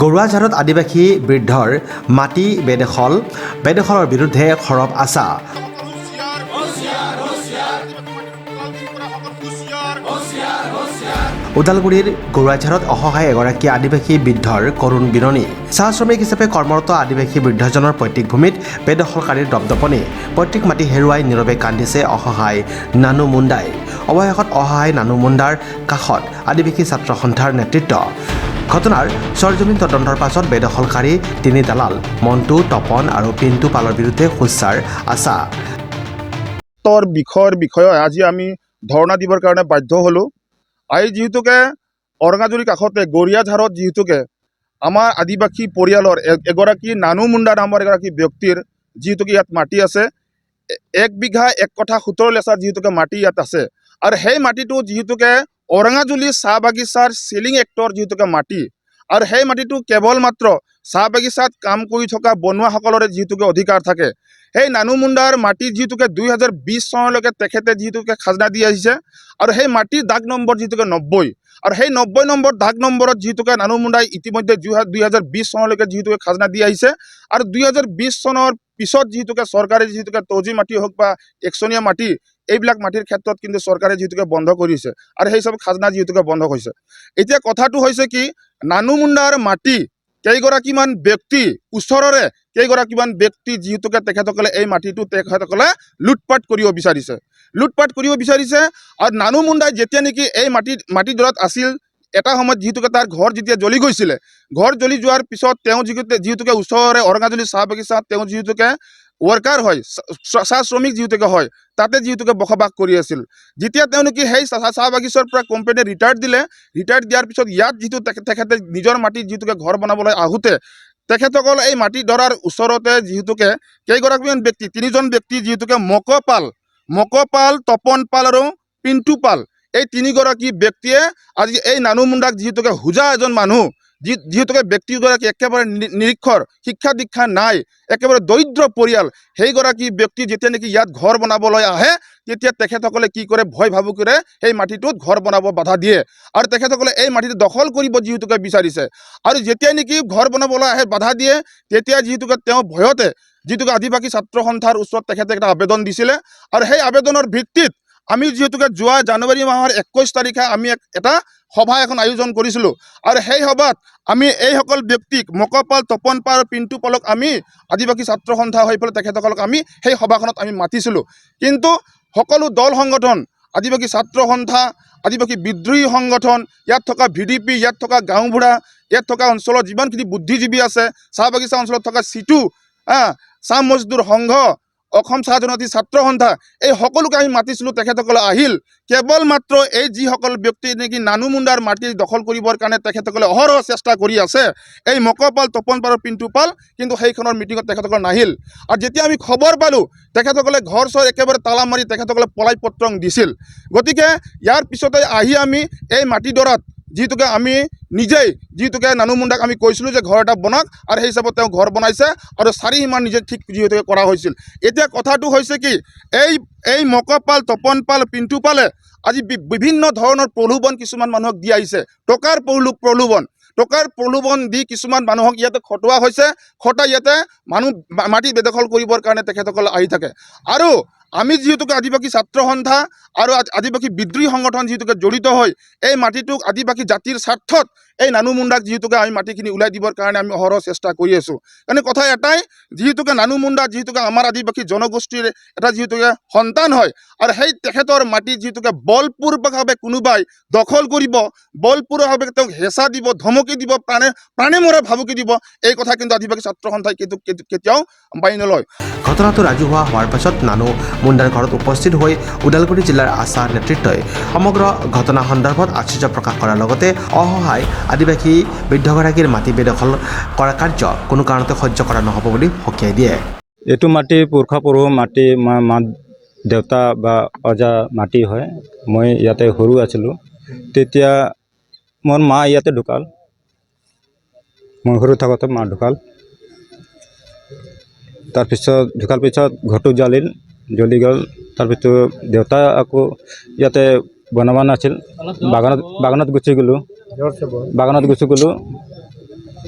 গৰুৱাঝাৰত আদিবাসী বৃদ্ধৰ মাটি বেদখলৰ বিৰুদ্ধে সৰব আছা। ওদালগুৰিৰ গৰুৱাঝাৰত অসহায় এগৰাকী আদিবাসী বৃদ্ধৰ কৰুণ বিৰণী। চাহ শ্ৰমিক হিচাপে কৰ্মৰত আদিবাসী বৃদ্ধজনৰ পৈতৃক ভূমিত বেদখলকাৰীৰ দপদপনি। পৈতৃক মাটি হেৰুৱাই নীৰৱে কান্দিছে অসহায় নানু মুণ্ডাই। অৱশেষত অসহায় নানু মুণ্ডাৰ কাষত আদিবাসী ছাত্ৰ সন্থাৰ নেতৃত্ব। ঘটনাৰ সৰজমিন তদন্তৰ পাছত বেদখলকাৰী তিনি দালাল মন্টু, তপন আৰু পিণ্টু পালৰ বিৰুদ্ধে সোচ্চাৰ আছা। বিষয়ে আজি আমি ধৰ্ণা দিবৰ কাৰণে বাধ্য হ'লোঁ। আজি যিহেতুকে অৰঙাজুৰি কাষতে গৰিয়াঝাৰত যিহেতুকে আমাৰ আদিবাসী পৰিয়ালৰ এগৰাকী নানু মুণ্ডা নামৰ এগৰাকী ব্যক্তিৰ যিহেতুকে ইয়াত মাটি আছে, 1 বিঘা 1 কঠা 17 লেচাৰ যিহেতুকে মাটি ইয়াত আছে। আৰু সেই মাটিটো যিহেতুকে অৰঙাজুলি চাহ বাগিচাৰ চেলিং এক্টৰ যিহেতুকে মাটি, আৰু সেই মাটিটো কেৱল মাত্ৰ চাহ বাগিচাত কাম কৰি থকা বনুৱাসকলৰে যিহেতুকে অধিকাৰ থাকে। সেই নানু মুণ্ডাৰ মাটি যিহেতুকে 2020 চনলৈকে তেখেতে যিহেতুকে খাজনা দি আহিছে, আৰু সেই মাটিৰ দাগ নম্বৰ যিহেতুকে 90, আৰু সেই 90 নম্বৰ দাগ নম্বৰত যিহেতুকে নানু মুণ্ডাই ইতিমধ্যে 2020 চনলৈকে যিহেতুকে খাজনা দি আহিছে। আৰু 2020 চনৰ পিছত যিহেতুকে চৰকাৰে যিহেতুকে তজি মাটি হওক বা একচনীয়া মাটি, এইবিলাক মাটিৰ ক্ষেত্ৰত কিন্তু চৰকাৰে যিহেতুকে বন্ধ কৰিছে, আৰু সেই চব খাজনা যিহেতুকে বন্ধ হৈছে। এতিয়া কথাটো হৈছে কি, নানু মুণ্ডাৰ মাটি কেইগৰাকীমান ব্যক্তি, ওচৰৰে কেইগৰাকীমান ব্যক্তি যিহেতুকে তেখেতসকলে এই মাটিটো তেখেতসকলে লুটপাট কৰিব বিচাৰিছে। আৰু নানু মুণ্ডাই যেতিয়া নেকি এই মাটিডৰাত আছিল, এটা সময়ত যিহেতুকে তাৰ ঘৰ যেতিয়া জ্বলি গৈছিলে, ঘৰ জ্বলি যোৱাৰ পিছত তেওঁ যিহেতুকে ওচৰৰে অৰঙাজুলি চাহ বাগিচাত তেওঁ যিহেতুকে ৱৰ্কাৰ হয়, চাহ শ্ৰমিক যিহেতুকে হয়, তাতে যিহেতুকে বসবাস কৰি আছিল। যেতিয়া তেওঁলোকে সেই চাহ বাগিচাৰ পৰা কোম্পানীয়ে ৰিটায়াৰ্ড দিয়াৰ পিছত ইয়াত যিটো তেখেতে নিজৰ মাটিত যিহেতুকে ঘৰ বনাবলৈ আহোঁতে তেখেতসকল এই মাটিডৰাৰ ওচৰতে যিহেতুকে কেইগৰাকীমান ব্যক্তি, 3জন ব্যক্তি যিহেতুকে মকপাল, তপন পাল আৰু পিণ্টু পাল, এই 3গৰাকী ব্যক্তিয়ে আজি এই নানু মুণ্ডাক যিহেতুকে হোজা এজন মানুহ, যিহেতুকে ব্যক্তিগৰাকী একেবাৰে নিৰীক্ষৰ, শিক্ষা দীক্ষা নাই, একেবাৰে দৰিদ্ৰ পৰিয়াল, সেইগৰাকী ব্যক্তি যেতিয়া নেকি ইয়াত ঘৰ বনাবলৈ আহে, তেতিয়া তেখেতসকলে কি কৰে, ভয় ভাবুকিৰে সেই মাটিটোত ঘৰ বনাব বাধা দিয়ে। আৰু তেখেতসকলে এই মাটিটো দখল কৰিব যিহেতুকে বিচাৰিছে। আৰু যেতিয়া নেকি ঘৰ বনাবলৈ আহে বাধা দিয়ে, তেতিয়া যিহেতুকে তেওঁ ভয়তে যিহেতুকে আদিবাসী ছাত্ৰ সন্থাৰ ওচৰত তেখেতে এটা আবেদন দিছিলে। আৰু সেই আবেদনৰ ভিত্তিত আমি যিহেতুকে যোৱা জানুৱাৰী মাহৰ 21 তাৰিখে আমি এটা সভা এখন আয়োজন কৰিছিলোঁ। আৰু সেই সভাত আমি এইসকল ব্যক্তিক মকপাল, তপন পাল আৰু পিণ্টু পালক আমি আদিবাসী ছাত্ৰ সন্থা হৈ পেলাই তেখেতসকলক আমি সেই সভাখনত আমি মাতিছিলোঁ। কিন্তু সকলো দল সংগঠন, আদিবাসী ছাত্ৰ সন্থা, আদিবাসী বিদ্ৰোহী সংগঠন, ইয়াত থকা VDP, ইয়াত থকা গাঁওবুঢ়া, ইয়াত থকা অঞ্চলত যিমানখিনি বুদ্ধিজীৱী আছে, চাহ বাগিচা অঞ্চলত থকা চিটু, চাহ মজদুৰ সংঘ, অসম চাহ জনজাতি ছাত্ৰ সন্থা, এই সকলোকে আমি মাতিছিলোঁ। তেখেতসকলে আহিল। কেৱল মাত্ৰ এই যিসকল ব্যক্তি নেকি নানু মুণ্ডাৰ মাটি দখল কৰিবৰ কাৰণে তেখেতসকলে অহৰহ চেষ্টা কৰি আছে, এই মকপাল, তপন পাল আৰু পিণ্টু পাল, কিন্তু সেইখনৰ মিটিঙত তেখেতসকল নাহিল। আৰু যেতিয়া আমি খবৰ পালোঁ, তেখেতসকলে ঘৰ চৰ একেবাৰে তালা মাৰি তেখেতসকলে পলাই পত্ৰং দিছিল। গতিকে ইয়াৰ পিছতে আহি আমি এই মাটিডৰাত যিহেতুকে আমি নিজেই যিহেতুকে নানু মুণ্ডাক আমি কৈছিলোঁ যে ঘৰ এটা বনাওক, আৰু সেই হিচাপত তেওঁ ঘৰ বনাইছে, আৰু 4 সীমা নিজে ঠিক যিহেতুকে কৰা হৈছিল। এতিয়া কথাটো হৈছে কি, এই মকপাল, তপন পাল, পিণ্টু পালে আজি বিভিন্ন ধৰণৰ প্ৰলোভন কিছুমান মানুহক দি আহিছে। টকাৰ প্ৰলোভন দি কিছুমান মানুহক ইয়াতে খটোৱা হৈছে। খটাই ইয়াতে মানুহ মাটি বেদখল কৰিবৰ কাৰণে তেখেতসকলে আহি থাকে। আৰু আমি যিহেতুকে আদিবাসী ছাত্ৰ সন্থা আৰু আদিবাসী বিদ্ৰোহী সংগঠন যিহেতুকে জড়িত হৈ এই মাটিটোক আদিবাসী জাতিৰ স্বাৰ্থত এই নানু মুণ্ডাক যিহেতুকে আমি মাটিখিনি ওলাই দিবৰ কাৰণে আমি অহৰহ চেষ্টা কৰি আছোঁ। কাৰণ কথা এটাই, যিহেতুকে নানু মুণ্ডা যিহেতুকে আমাৰ আদিবাসী জনগোষ্ঠীৰ এটা যিহেতুকে সন্তান হয়, আৰু সেই তেখেতৰ মাটি যিহেতুকে বলপূৰ্বকভাৱে কোনোবাই দখল কৰিব, বলপূৰ্বকভাৱে তেওঁক হেঁচা দিব, ধমকি দিব, প্ৰাণে মৰা ভাবুকি দিব, এই কথা কিন্তু আদিবাসী ছাত্ৰ সন্থাই কেতিয়াও মানি নলয়। ঘটনাটো ৰাজহুৱা হোৱাৰ পাছত নানু মুণ্ডাৰ ঘৰত উপস্থিত হৈ ওদালগুৰি জিলাৰ আছা নেতৃত্বই সমগ্ৰ ঘটনা সন্দৰ্ভত আশ্চৰ্য প্ৰকাশ কৰাৰ লগতে অসহায় আদিবাসী বৃদ্ধগৰাকীৰ মাটি বেদখল কৰা কাৰ্য কোনো কাৰণতে সহ্য কৰা নহ'ব বুলি সকীয়াই দিয়ে। এইটো মাটি পুৰুষৰ মাটি, মা দেউতা বা অজা মাটি হয়। মই ইয়াতে সৰু আছিলোঁ, তেতিয়া মোৰ মা ইয়াতে ঢুকাল। মই সৰু থাকোঁতে মা ঢুকাল। তাৰপিছত ঢুকাৰ পিছত ঘৰটো জ্বলি গ'ল। তাৰপিছত দেউতা আকৌ ইয়াতে বনাব নাছিল, বাগানত গুচি গ'লোঁ।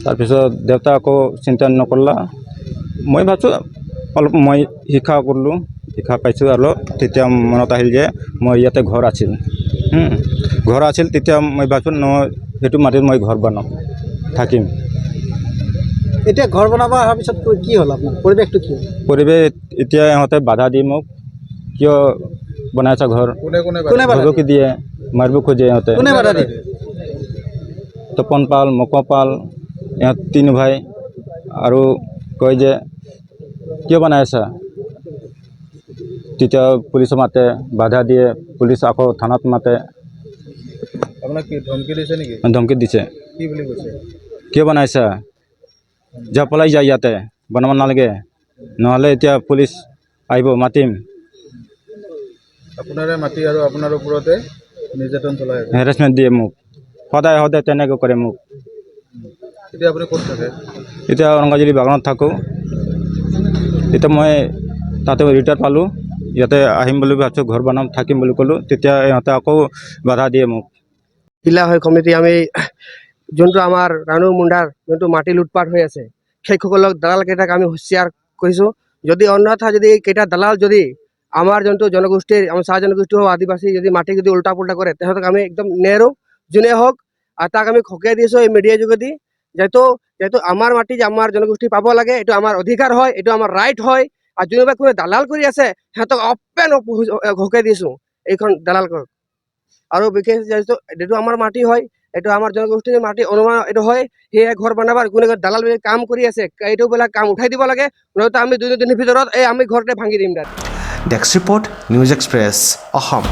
তাৰপিছত দেউতা আকৌ চিন্তা নকৰলা মই ভাবছোঁ অলপ মই শিক্ষা কৰিলোঁ শিক্ষা পাইছোঁ আৰু তেতিয়া মনত আহিল যে মই ইয়াতে ঘৰ আছিল ঘৰ আছিল তেতিয়া মই ভাবছোঁ নহয় সেইটো মাটিত মই ঘৰ বনাম থাকিম এতিয়া ঘৰ বনাব অহাৰ পিছত কি হ'ল আপোনাৰ পৰিৱেশটো কি হ'ল পৰিৱেশ এতিয়া ইহঁতে বাধা দিয়ে মোক কিয় বনাইছা ঘৰ কোনে বাধা ঘৰকী দিয়ে মাৰিব খোজে ইহঁতে কোনে বাধা দিয়ে তপন পাল মক পাল ইহঁত তিনি ভাই আৰু কয় যে কিয় বনাই আছা তেতিয়া পুলিচে মাতে বাধা দিয়ে পুলিচ আকৌ থানাত মাতে আপোনাক কি ধমকি দিছে নেকি ধমকি দিছে কি বুলি কৈছে কিয় বনাইছা যা পলাই যা ইয়াতে বনাব নালাগে নহ'লে এতিয়া পুলিচ আহিব মাতিম আপোনাৰে মাটি আৰু আপোনাৰ ওপৰতে নিৰ্যাতন চলাই আছে হেৰাছমেণ্ট দিয়ে মোক সদায় সদায় তেনেকৈ কৰে মোক এতিয়া আপুনি ক'ত থাকে এতিয়া অৰংগাজুলি বাগানত থাকোঁ এতিয়া মই তাতে ৰিটায়াৰ পালোঁ ইয়াতে আহিম বুলি ভাবছোঁ ঘৰ বনাম থাকিম বুলি ক'লোঁ তেতিয়া ইহঁতে আকৌ বাধা দিয়ে মোক জিলা হয় কমিটি আমি যোনটো আমাৰ ৰাণু মুণ্ডাৰ যোনটো মাটি লুটপাট হৈ আছে সেইসকলক দালালকেইটাক আমি হুঁচিয়াৰ কৰিছোঁ যদি অন্যথা যদি কেইটা দালাল যদি আমাৰ যোনটো জনগোষ্ঠীৰ আমাৰ চাহ জনগোষ্ঠী হওক আদিবাসী যদি মাটি যদি উল্টা পুল্টা কৰে তেহেঁতক আমি একদম নেৰো যোনে হওক আৰু তাক আমি খকিয়াই দিছোঁ এই মিডিয়াৰ যোগেদি যেহেতু আমাৰ মাটি যে আমাৰ জনগোষ্ঠী পাব লাগে এইটো আমাৰ অধিকাৰ হয় এইটো আমাৰ ৰাইট হয় আৰু যোনোবাই কোনো দালাল কৰি আছে সিহঁতক অপেন খকিয়াই দিছোঁ এইখন দালালক আৰু বিশেষ যিটো আমাৰ মাটি হয় এইটো আমাৰ জনগোষ্ঠীৰ মাটি অনুমান এইটো হয় সেয়ে ঘৰ বনাবাৰ কোনে দালাল কাম কৰি আছে এইটো বোলে কাম উঠাই দিব লাগে নহয়তো আমি 2 দিনৰ ভিতৰত আমি ঘৰতে ভাঙি দিম তাত desk report news express Assam